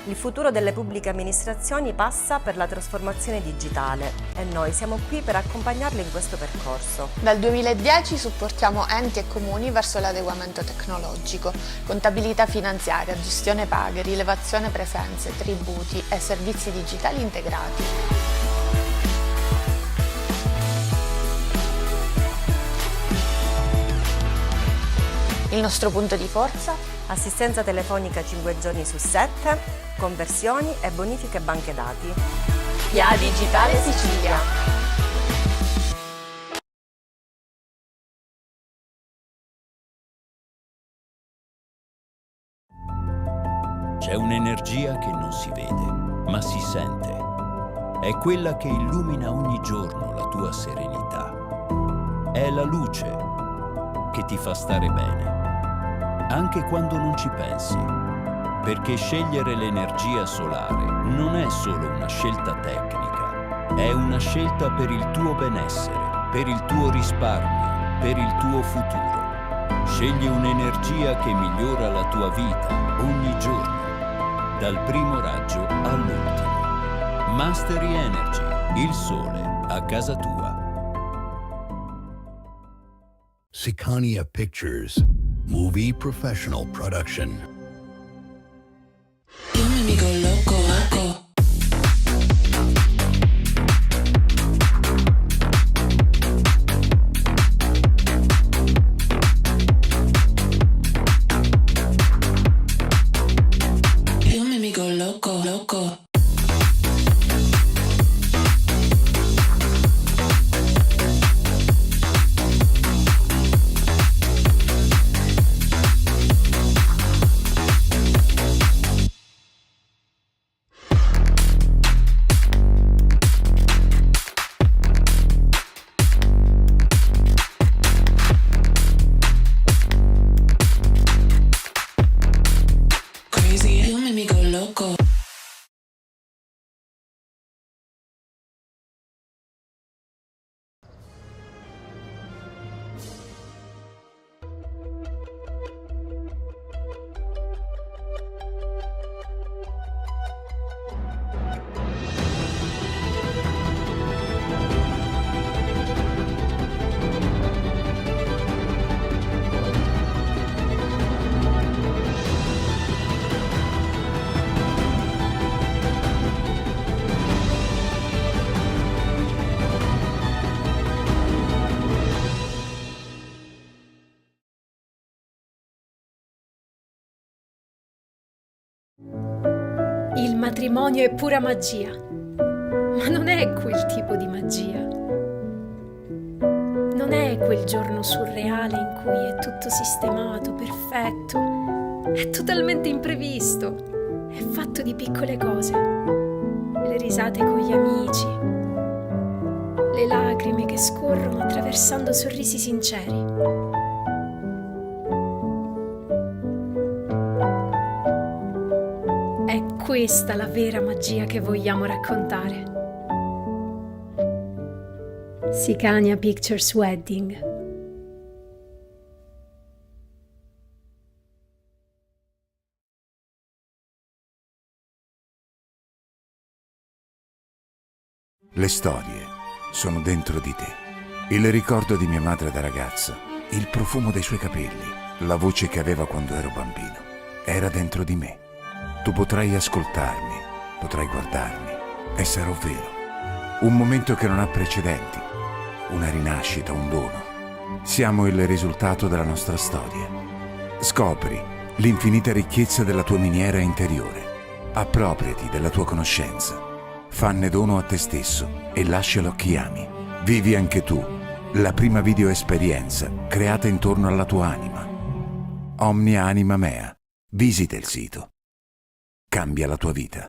Il futuro delle pubbliche amministrazioni passa per la trasformazione digitale e noi siamo qui per accompagnarle in questo percorso. Dal 2010 supportiamo enti e comuni verso l'adeguamento tecnologico, contabilità finanziaria, gestione paghe, rilevazione presenze, tributi e servizi digitali integrati. Il nostro punto di forza? Assistenza telefonica 5 giorni su 7, conversioni e bonifiche banche dati. PA Digitale Sicilia. C'è un'energia che non si vede, ma si sente. È quella che illumina ogni giorno la tua serenità. È la luce che ti fa stare bene, anche quando non ci pensi. Perché scegliere l'energia solare non è solo una scelta tecnica, è una scelta per il tuo benessere, per il tuo risparmio, per il tuo futuro. Scegli un'energia che migliora la tua vita ogni giorno, dal primo raggio all'ultimo. Mastery Energy, il sole a casa tua. Sicania Pictures, movie professional production. Io mi amico loco, loco. Io mi amico loco, loco. Il matrimonio è pura magia, ma non è quel tipo di magia. Non è quel giorno surreale in cui è tutto sistemato, perfetto, è totalmente imprevisto, è fatto di piccole cose, le risate con gli amici, le lacrime che scorrono attraversando sorrisi sinceri. È questa la vera magia che vogliamo raccontare. Sicania Pictures Wedding. Le storie sono dentro di te. Il ricordo di mia madre da ragazza, il profumo dei suoi capelli, la voce che aveva quando ero bambino, era dentro di me. Tu potrai ascoltarmi, potrai guardarmi e sarò vero. Un momento che non ha precedenti, una rinascita, un dono. Siamo il risultato della nostra storia. Scopri l'infinita ricchezza della tua miniera interiore. Appropriati della tua conoscenza. Fanne dono a te stesso e lascialo a chi ami. Vivi anche tu la prima video esperienza creata intorno alla tua anima. Omnia Anima Mea. Visita il sito. Cambia la tua vita.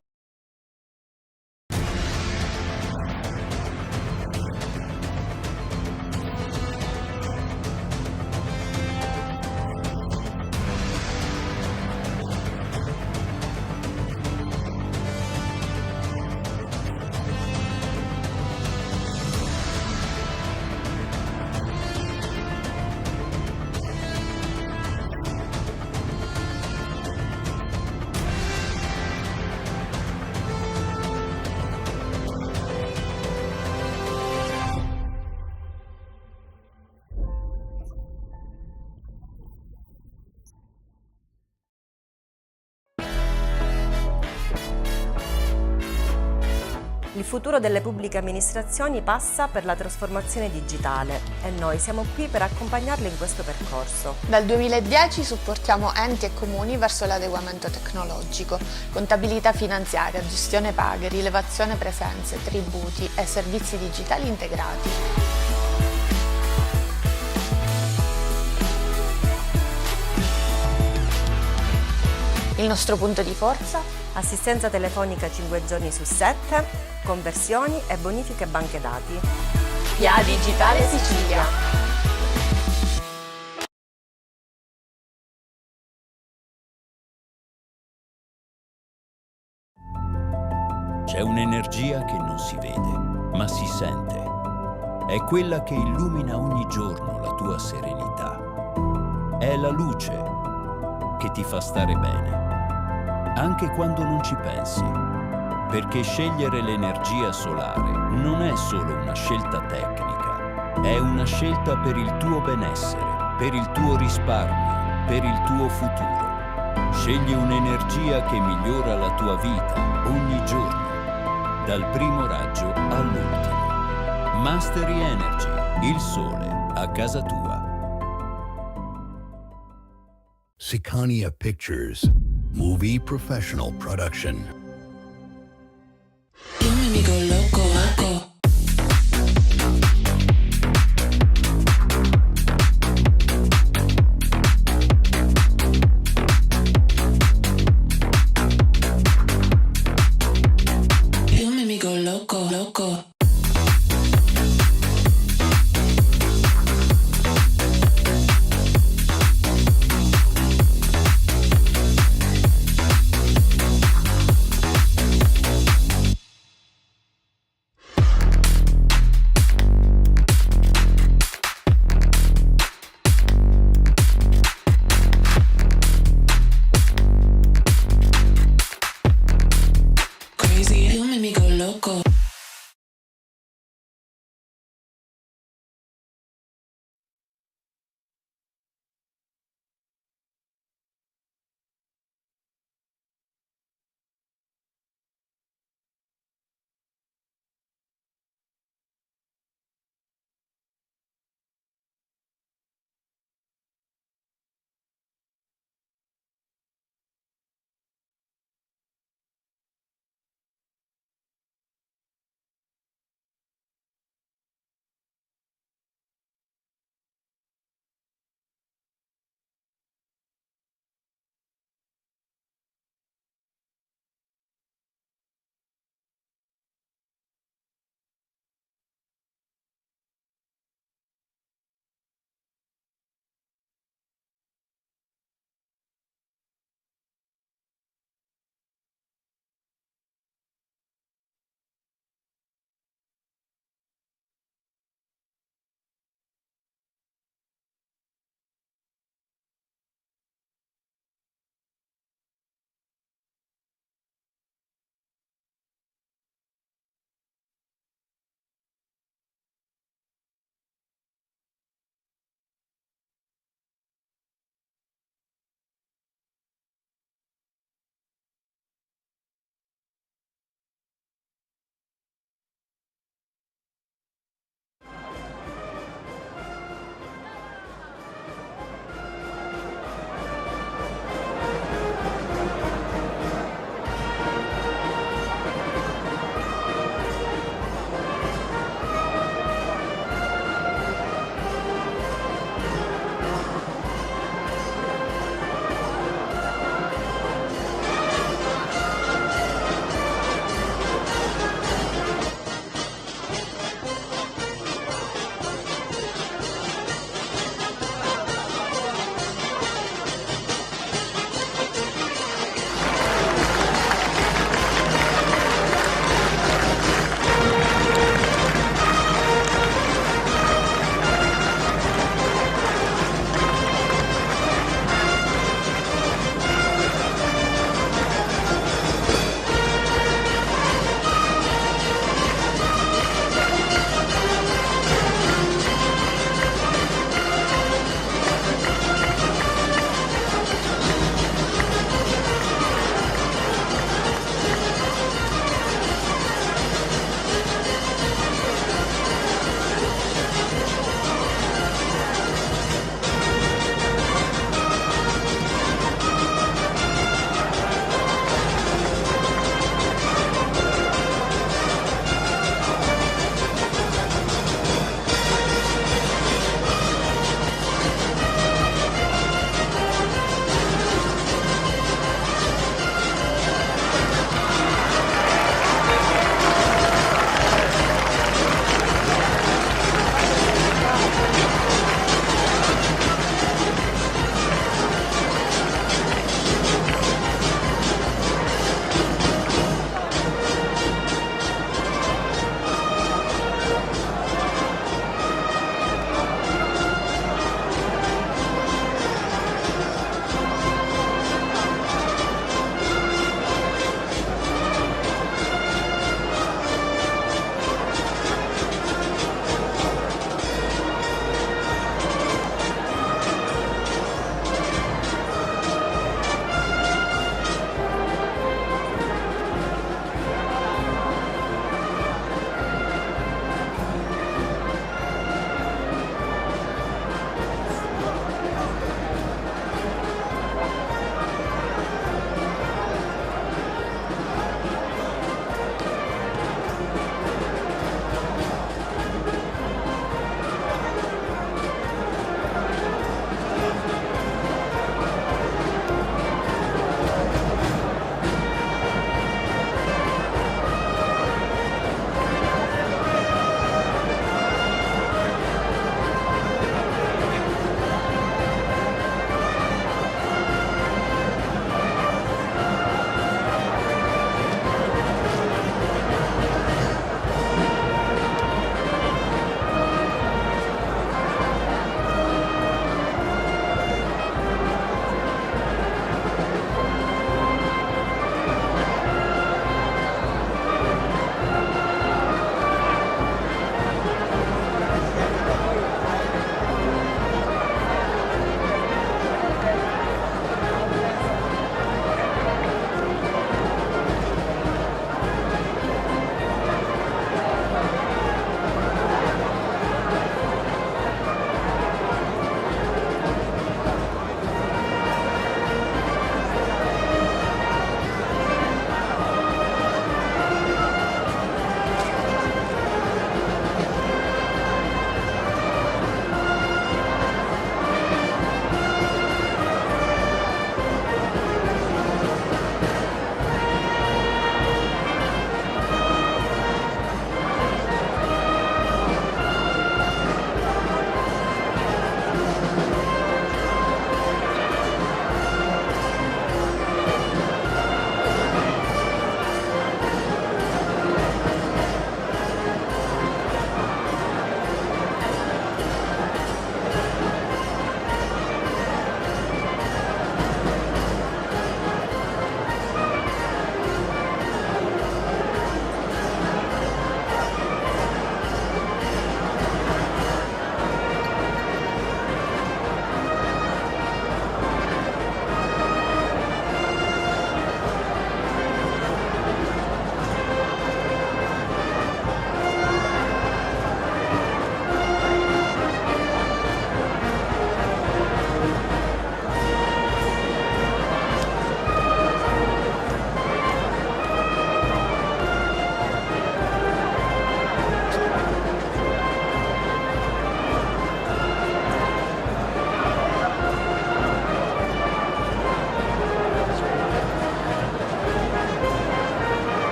Il futuro delle pubbliche amministrazioni passa per la trasformazione digitale e noi siamo qui per accompagnarle in questo percorso. Dal 2010 supportiamo enti e comuni verso l'adeguamento tecnologico, contabilità finanziaria, gestione paghe, rilevazione presenze, tributi e servizi digitali integrati. Il nostro punto di forza? Assistenza telefonica 5 giorni su 7, conversioni e bonifiche banche dati. PA Digitale Sicilia. C'è un'energia che non si vede, ma si sente. È quella che illumina ogni giorno la tua serenità. È la luce che ti fa stare bene, anche quando non ci pensi. Perché scegliere l'energia solare non è solo una scelta tecnica, è una scelta per il tuo benessere, per il tuo risparmio, per il tuo futuro. Scegli un'energia che migliora la tua vita ogni giorno, dal primo raggio all'ultimo. Mastery Energy, il sole a casa tua. Sicania Pictures, movie professional production. You make me go loco, loco. You make me go loco, loco.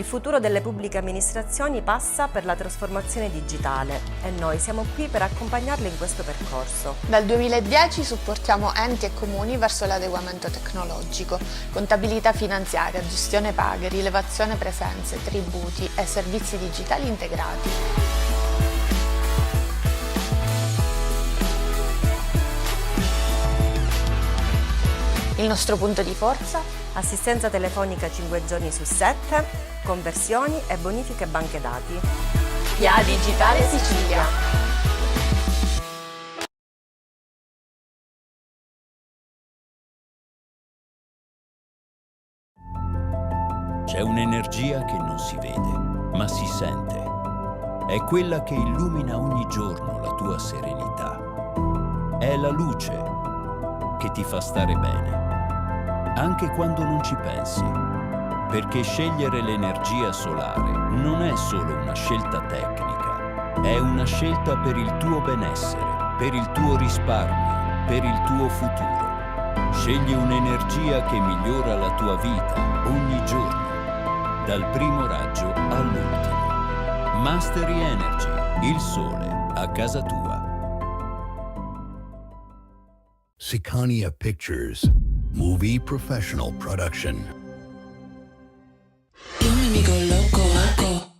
futuro delle pubbliche amministrazioni passa per la trasformazione digitale e noi siamo qui per accompagnarle in questo percorso. Dal 2010 supportiamo enti e comuni verso l'adeguamento tecnologico, contabilità finanziaria, gestione paghe, rilevazione presenze, tributi e servizi digitali integrati. Il nostro punto di forza? Assistenza telefonica 5 giorni su 7, conversioni e bonifiche banche dati. PA Digitale Sicilia. C'è un'energia che non si vede, ma si sente. È quella che illumina ogni giorno la tua serenità. È la luce che ti fa stare bene, anche quando non ci pensi. Perché scegliere l'energia solare non è solo una scelta tecnica, è una scelta per il tuo benessere, per il tuo risparmio, per il tuo futuro. Scegli un'energia che migliora la tua vita ogni giorno, dal primo raggio all'ultimo. Mastery Energy, il sole a casa tua. Sicania Pictures, movie professional production. You make me go loco, loco.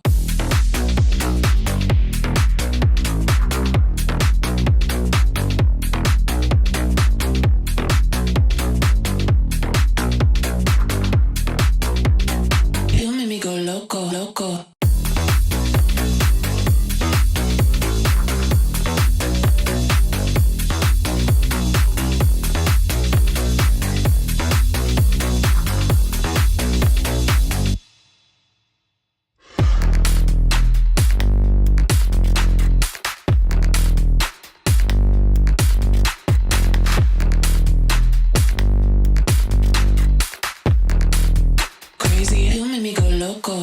You make me go loco, loco. Crazy, you make me go loco.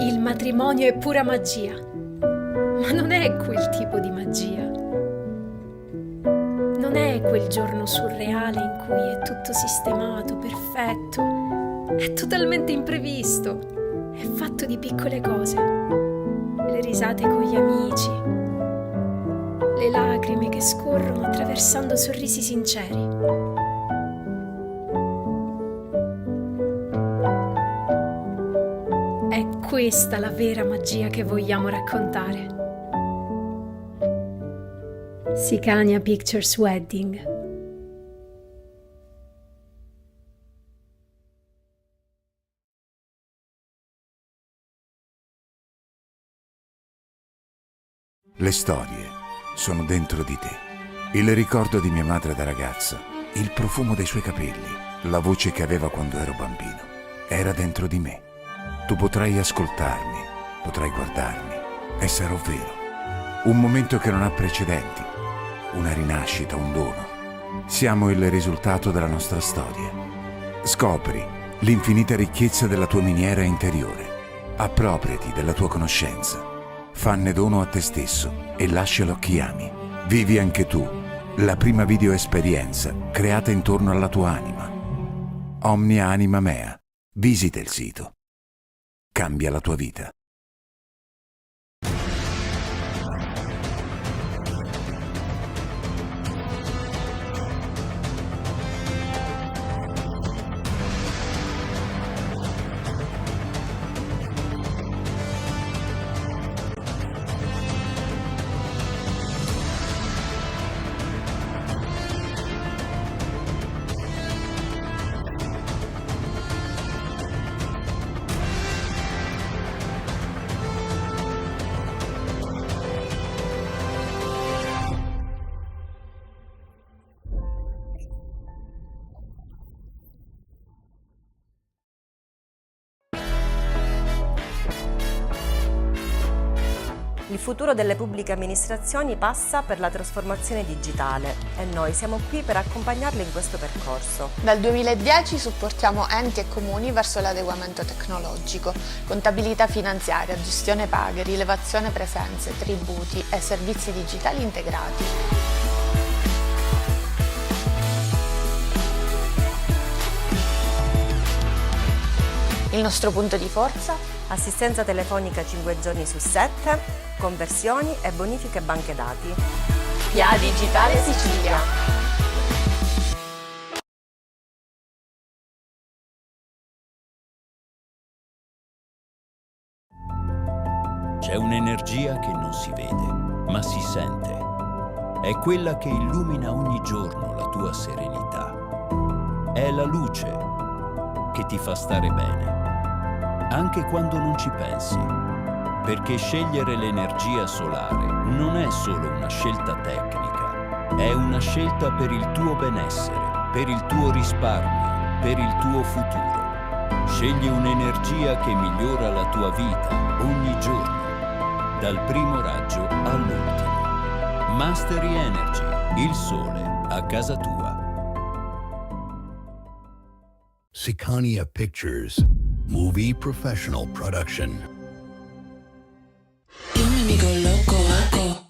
Il matrimonio è pura magia, ma non è quel tipo di magia. Non è quel giorno surreale in cui è tutto sistemato, perfetto, è totalmente imprevisto, è fatto di piccole cose, le risate con gli amici, le lacrime che scorrono attraversando sorrisi sinceri. È questa la vera magia che vogliamo raccontare. Sicania Pictures Wedding. Le storie sono dentro di te. Il ricordo di mia madre da ragazza, il profumo dei suoi capelli, la voce che aveva quando ero bambino, era dentro di me. Tu potrai ascoltarmi, potrai guardarmi e sarò vero. Un momento che non ha precedenti, una rinascita, un dono. Siamo il risultato della nostra storia. Scopri l'infinita ricchezza della tua miniera interiore. Appropriati della tua conoscenza. Fanne dono a te stesso e lascialo a chi ami. Vivi anche tu la prima video esperienza creata intorno alla tua anima. Omnia Anima Mea. Visita il sito. Cambia la tua vita. Il futuro delle pubbliche amministrazioni passa per la trasformazione digitale e noi siamo qui per accompagnarle in questo percorso. Dal 2010 supportiamo enti e comuni verso l'adeguamento tecnologico, contabilità finanziaria, gestione paghe, rilevazione presenze, tributi e servizi digitali integrati. Il nostro punto di forza? Assistenza telefonica 5 giorni su 7, conversioni e bonifiche banche dati. PA Digitale Sicilia. C'è un'energia che non si vede, ma si sente. È quella che illumina ogni giorno la tua serenità. È la luce che ti fa stare bene, anche quando non ci pensi. Perché scegliere l'energia solare non è solo una scelta tecnica, è una scelta per il tuo benessere, per il tuo risparmio, per il tuo futuro. Scegli un'energia che migliora la tua vita ogni giorno, dal primo raggio all'ultimo. Mastery Energy, il sole a casa tua. Sicania Pictures, movie professional production. You make me go loco, loco.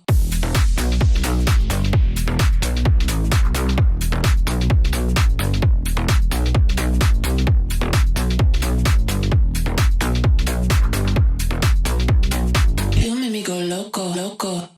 You make me go loco, loco.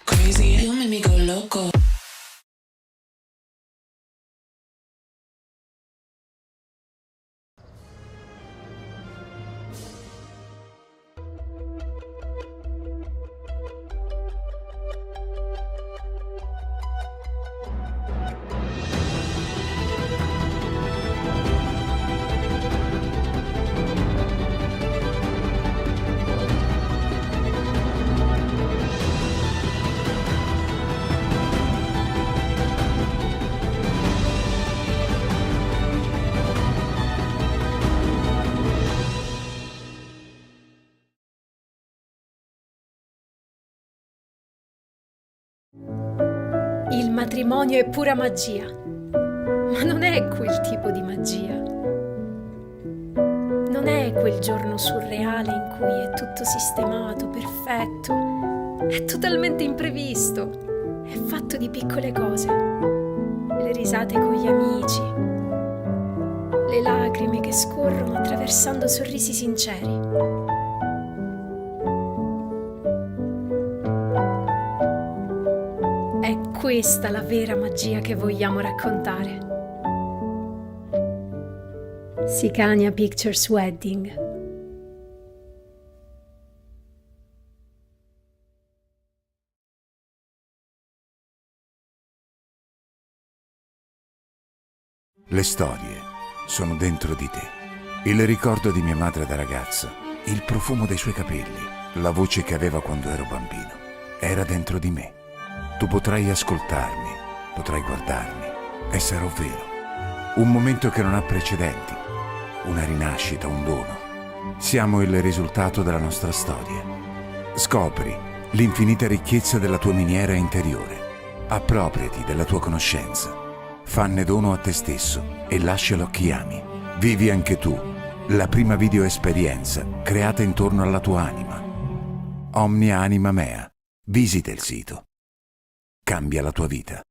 Crazy, you make me go loco. Il matrimonio è pura magia, ma non è quel tipo di magia. Non è quel giorno surreale in cui è tutto sistemato, perfetto, è totalmente imprevisto, è fatto di piccole cose, le risate con gli amici, le lacrime che scorrono attraversando sorrisi sinceri. È questa la vera magia che vogliamo raccontare. Sicania Pictures Wedding. Le storie sono dentro di te. Il ricordo di mia madre da ragazza, il profumo dei suoi capelli, la voce che aveva quando ero bambino, era dentro di me. Tu potrai ascoltarmi, potrai guardarmi e sarò vero. Un momento che non ha precedenti, una rinascita, un dono. Siamo il risultato della nostra storia. Scopri l'infinita ricchezza della tua miniera interiore. Appropriati della tua conoscenza. Fanne dono a te stesso e lascialo a chi ami. Vivi anche tu la prima video esperienza creata intorno alla tua anima. Omnia Anima Mea. Visita il sito. Cambia la tua vita.